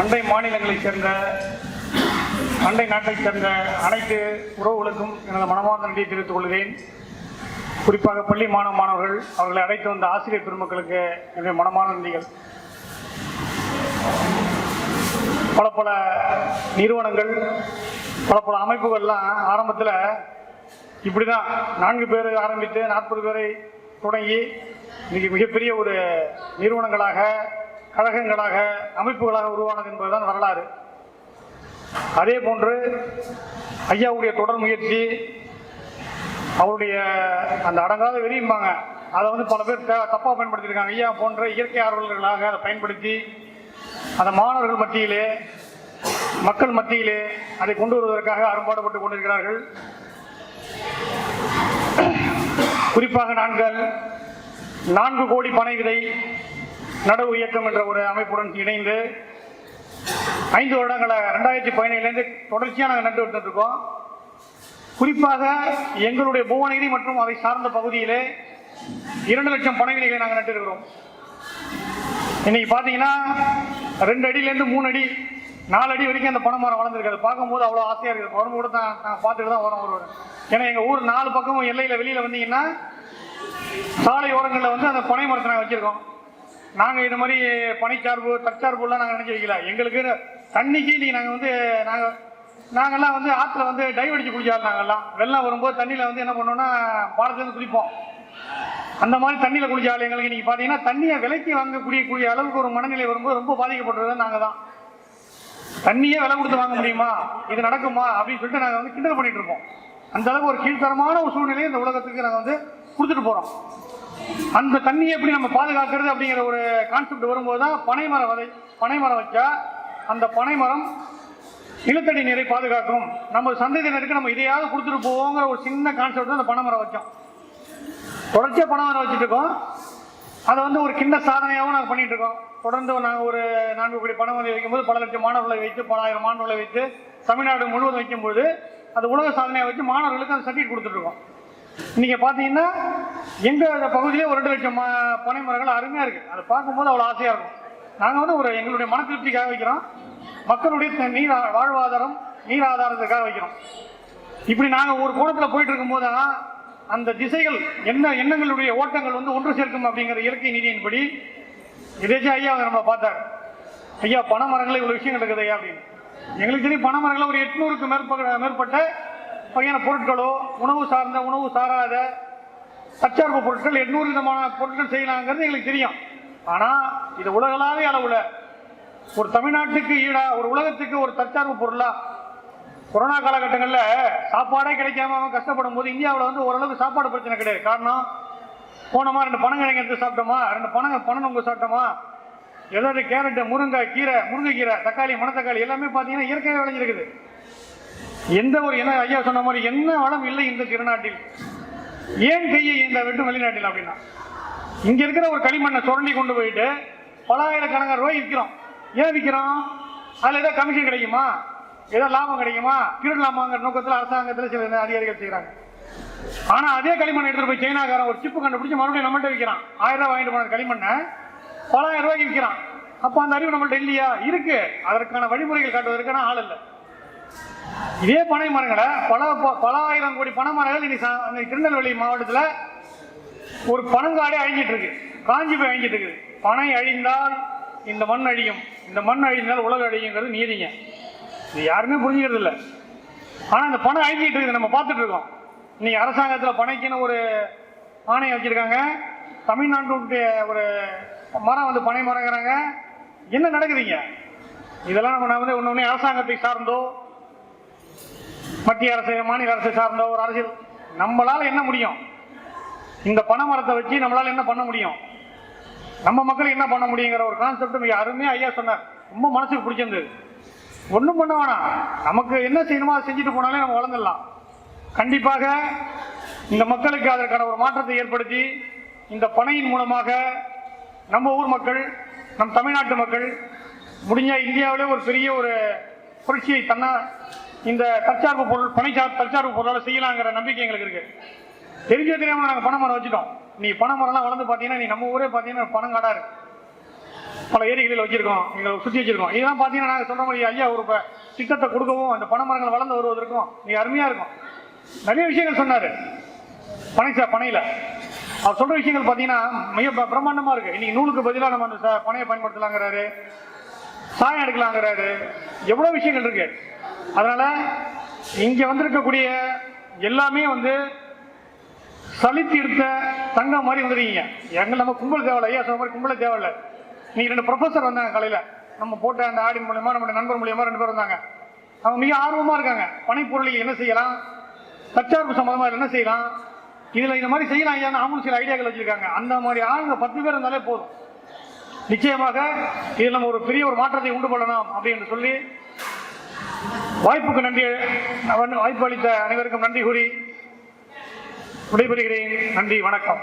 அண்டை மாநிலங்களைச் சேர்ந்த அண்டை நாட்டைச் சேர்ந்த அனைத்து உறவுகளுக்கும் எனது மனமார்ந்த நன்றியை தெரிவித்துக் கொள்கிறேன். குறிப்பாக பள்ளி மாணவர்கள் அவர்களை அழைத்து வந்த ஆசிரியர் பெருமக்களுக்கு என்னுடைய மனமார்ந்த நன்றிகள். பல நிறுவனங்கள் பல அமைப்புகள்லாம் ஆரம்பத்தில் இப்படி தான் 4 பேர் ஆரம்பித்து 40 பேரை தொடங்கி இன்னைக்கு மிகப்பெரிய ஒரு நிறுவனங்களாக, கழகங்களாக, அமைப்புகளாக உருவானது என்பதுதான் வரலாறு. அதே போன்று ஐயாவுடைய தொடர் முயற்சி, அவருடைய அந்த அடங்காத வெறியும்பாங்க, அதை பல பேர் தப்பாக பயன்படுத்தியிருக்காங்க. ஐயா போன்ற இயற்கை ஆர்வலர்களாக அதை பயன்படுத்தி அந்த மாணவர்கள் மத்தியிலே, மக்கள் மத்தியிலே அதை கொண்டு வருவதற்காக அரும்பாடுபட்டு கொண்டிருக்கிறார்கள். குறிப்பாக நாங்கள் 4 கோடி பனை விதை நடவு இயக்கம் என்ற ஒரு அமைப்புடன் இணைந்து 5 வருடங்களை 2017 தொடர்ச்சியாக நாங்கள் நட்டு விட்டு இருக்கோம். குறிப்பாக எங்களுடைய புவனகிரி மற்றும் அதை சார்ந்த பகுதியிலே 2 லட்சம் பனை விதைகளை நாங்கள் நட்டிருக்கிறோம். இன்னைக்கு பார்த்தீங்கன்னா 2 அடியிலேருந்து 3 அடி 4 அடி வரைக்கும் அந்த பனை மரம் வளர்ந்துருக்கு. அதை பார்க்கும்போது அவ்வளோ ஆசையாக இருக்குது. வரும் கூட தான் நாங்கள் பார்த்துட்டு தான் வரோம் ஒரு. ஏன்னா எங்கள் ஊர் 4 பக்கமும் எல்லையில் வெளியில் வந்தீங்கன்னா சாலை ஓரங்களில் அந்த பனை மரத்தை நாங்கள் வச்சுருக்கோம். நாங்கள் இது மாதிரி பனைச்சார்பு தற்சார்புலாம் நாங்கள் நினச்சி வைக்கல. எங்களுக்கு தண்ணிக்கு நீங்கள் நாங்கள்லாம் ஆற்றுல டைவ் அடித்து குடிச்சாலும் நாங்கள்லாம் வெள்ளம் வரும்போது தண்ணியில் என்ன பண்ணோன்னா பாலத்துலேருந்து குளிப்போம். அந்த மாதிரி தண்ணியில் குளிச்சாலும் எங்களுக்கு இன்றைக்கி பார்த்தீங்கன்னா தண்ணியை விலைக்கு வாங்கக்கூடிய அளவுக்கு ஒரு மனநிலை வரும்போது ரொம்ப பாதிக்கப்படுறது நாங்கள் தான். தண்ணியே விலை கொடுத்து வாங்க முடியுமா, இது நடக்குமா அப்படின்னு சொல்லிட்டு நாங்கள் கிண்டல் பண்ணிட்டு இருப்போம். அந்த அளவுக்கு ஒரு கீழ்த்தரமான ஒரு சூழ்நிலையை இந்த உலகத்துக்கு நாங்கள் கொடுத்துட்டு போகிறோம். அந்த தண்ணியை எப்படி நம்ம பாதுகாக்கிறது அப்படிங்கிற ஒரு கான்செப்ட் வரும்போது தான் பனைமரம் வச்சா அந்த பனைமரம் நிலத்தடி நீரை பாதுகாக்கும், நம்ம சந்ததியினருக்கு நம்ம இதையாவது கொடுத்துட்டு போவோங்கிற ஒரு சின்ன கான்செப்ட் தான் அந்த பனைமரம் வச்சோம். தொடர்ச்சியாக பனைமரம் வச்சுட்டு இருக்கோம். அதை ஒரு கிண்ண சாதனையாகவும் நாங்கள் பண்ணிட்டு இருக்கோம். தொடர்ந்து நாங்கள் ஒரு 4 கோடி பனைமரம் வைக்கும்போது பல லட்சம் மாணவர்களை வைத்து, பல ஆயிரம் மாணவர்களை வைத்து தமிழ்நாடு முழுவதும் வைக்கும்போது அது உலக சாதனையை வச்சு மாணவர்களுக்கு அந்த சர்டிஃபிகேட் கொடுத்துட்ருக்கோம். இன்றைக்கி பார்த்தீங்கன்னா எங்கள் பகுதியிலே ஒரு 2 லட்சம் பனை மரங்கள் அருமையாக இருக்குது. அதை பார்க்கும்போது அவ்வளோ ஆசையாக இருக்கும். நாங்கள் ஒரு எங்களுடைய மன திருப்திக்காக வைக்கிறோம், மக்களுடைய நீர் வாழ்வாதாரம், நீர் ஆதாரத்துக்காக வைக்கிறோம். இப்படி நாங்கள் ஒரு கோணத்தில் போயிட்டு இருக்கும்போது தான் அந்த திசைகள் எண்ணங்களுடைய ஓட்டங்கள் ஒன்று சேர்க்கும் அப்படிங்கிற இயற்கை நீதியின்படி எதாச்சும் ஐயா நம்மளை பார்த்தார். ஐயா பனை மரங்களில் இவ்வளோ விஷயங்கள் இருக்குது ஐயா அப்படின்னு. எங்களுக்கு தெரியும் பனை மரங்களில் ஒரு 800க்கு மேற்பட்ட வகையான பொருட்களோ, உணவு சார்ந்த, உணவு சாராத தற்சார்பு பொருட்கள் 800 விதமான பொருட்கள் செய்யலாங்கிறது எங்களுக்கு தெரியும். ஆனால் இது உலகளாவிய அளவில் ஒரு தமிழ்நாட்டுக்கு ஈடா, ஒரு உலகத்துக்கு ஒரு தற்சார்பு பொருளா, கொரோனா காலகட்டங்களில் சாப்பாடே கிடைக்காம அவன் கஷ்டப்படும் போது இந்தியாவில் ஓரளவுக்கு சாப்பாடு பிரச்சனை கிடையாது. காரணம், போனோமா 2 பனங்கிழங்கு எடுத்து சாப்பிட்டோமா, 2 பனநொங்கு சாப்பிட்டோமா, ஏதாவது கேரட்டு, முருங்கைக்கீரை, தக்காளி, மணத்தக்காளி எல்லாமே பார்த்தீங்கன்னா இயற்கையாக விளைஞ்சிருக்குது. எந்த ஒரு ஐயா சொன்ன மாதிரி என்ன வளம் இல்லை இந்த திருநாட்டில், ஏன் கையை இந்த வெட்டும் வெளிநாட்டில் அப்படின்னா, இங்கே இருக்கிற ஒரு களிமண்ணை சுரண்டி கொண்டு போயிட்டு பல ஆயிரக்கணக்கான ரூபாய் விற்கிறோம். ஏன் விற்கிறோம்? அதில் ஏதாவது கமிஷன் கிடைக்குமா, ஏதாவது லாபம் கிடைக்குமா, திருடலாமாங்கிற நோக்கத்தில் அரசாங்கத்தில் சில அதிகாரிகள் செய்கிறாங்க. ஆனால் அதே களிமண்ணை எடுத்துகிட்டு போய் சைனாக்காரன் ஒரு சிப்பு கண்டுபிடிச்சி மறுபடியும் நம்மள்கிட்ட விற்கிறான். 1000 ரூபாய் வாங்கிட்டு போன களிமண்ணை பல ஆயிரம் ரூபாய்க்கு விற்கிறான். அப்போ அந்த அறிவு நம்மள்ட்ட இல்லையா? இருக்கு. அதற்கான வழிமுறைகள் காட்டுவதற்கான ஆள் இல்லை. இதே பனை மரங்களை பல ஆயிரம் கோடி பனை மரங்கள் இன்னைக்கு திருநெல்வேலி மாவட்டத்தில் ஒரு பனங்காடே அழிஞ்சிட்டு இருக்கு, காஞ்சி போய் அழிஞ்சிட்டு இருக்குது. பனை அழிந்தால் இந்த மண் அழியும், இந்த மண் அழிந்தால் உலக அழியுங்கிறது நீதிங்க. இது யாருமே புரிஞ்சுக்கிறது இல்லை. ஆனால் இந்த பனை அழிஞ்சிட்டு இருக்குது, நம்ம பார்த்துட்டு இருக்கோம். இன்னைக்கு அரசாங்கத்தில் பனைக்குன்னு ஒரு ஆணையம் வச்சிருக்காங்க. தமிழ்நாட்டுடைய ஒரு மரம் பனை மரங்கிறாங்க. என்ன நடக்குதுங்க? இதெல்லாம் நம்ம ஒன்று அரசாங்கத்தை சார்ந்தோ, மத்திய அரசு, மாநில அரசு சார்ந்த ஒரு அரசியல் நம்மளால என்ன முடியும்? இந்த பனை மரத்தை வச்சு நம்மளால என்ன பண்ண முடியும்? நம்ம மக்களுக்கு என்ன பண்ண முடியுங்கிற ஒரு கான்செப்ட் மிக அருமையாக ஐயா சொன்னார். ரொம்ப மனசுக்கு பிடிச்சிருந்தது. ஒன்றும் பண்ண வேணாம், நமக்கு என்ன செய்யணுமோ அதை செஞ்சுட்டு போனாலே நம்ம வளர்ந்துடலாம். கண்டிப்பாக இந்த மக்களுக்கு அதற்கான ஒரு மாற்றத்தை ஏற்படுத்தி இந்த பனையின் மூலமாக நம்ம ஊர் மக்கள், நம் தமிழ்நாட்டு மக்கள் முடிஞ்ச இந்தியாவிலே ஒரு பெரிய ஒரு புரட்சியை இந்த தற்சார்பு பொருள், தற்சார்பு பொருளால் செய்யலாங்கிற நம்பிக்கை எங்களுக்கு இருக்கு. தெரியாமல் நாங்கள் பனை மரம் வச்சுட்டோம். நீ பனை மரம்லாம் வளர்ந்து பார்த்தீங்கன்னா, நீ நம்ம ஊரே பார்த்தீங்கன்னா பனங்காடாக இருக்கு. பல ஏரிகளில் வச்சிருக்கோம், எங்களை சுற்றி வச்சிருக்கோம். இதெல்லாம் பார்த்தீங்கன்னா நாங்கள் சொல்கிற மாதிரி ஐயா ஒரு திட்டத்தை கொடுக்கவும் அந்த பனைமரங்கள் வளர்ந்து வருவதற்கும் நீ அருமையாக இருக்கும். நிறைய விஷயங்கள் சொன்னார் பனையில். அவர் சொல்கிற விஷயங்கள் பார்த்தீங்கன்னா மிக பிரம்மாண்டமாக இருக்குது. இன்றைக்கி நூலுக்கு பதிலாக நம்ம அந்த பனையை பயன்படுத்தலாங்கிறாரு, சாயம் எடுக்கலாங்கிறாரு, எவ்வளோ விஷயங்கள் இருக்கு. அதனால் இங்கே வந்திருக்கக்கூடிய எல்லாமே சலித்து எடுத்த தங்கம் மாதிரி வந்துருக்கீங்க. எங்கள் நம்ம கும்பல் தேவையில்லை, ஐயா சொன்ன மாதிரி கும்பலே தேவையில்லை. நீங்கள் 2 ப்ரொஃபஸர் வந்தாங்க காலையில், நம்ம போட்ட அந்த ஆடின் மூலியமாக நம்மளுடைய நண்பர் மூலியமாக 2 பேர் வந்தாங்க. அவங்க மிக ஆர்வமாக இருக்காங்க. பனைப்பொருளில் என்ன செய்யலாம், தற்சார்பு சம்மந்தமாக என்ன செய்யலாம், இதில் இந்த மாதிரி செய்யலாம் ஐயா, அவங்களும் சில ஐடியாக்கள் வச்சுருக்காங்க. அந்த மாதிரி ஆளுங்க 10 பேர் இருந்தாலே போதும். நிச்சயமாக இதில் நம்ம ஒரு பெரிய ஒரு மாற்றத்தை உண்டு பண்ணலாம் அப்படின்னு சொல்லி வாய்ப்புக்கு நன்றி, வாய்ப்பு அளித்த அனைவருக்கும் நன்றி கூறி விடைபெறுகிறேன். நன்றி, வணக்கம்.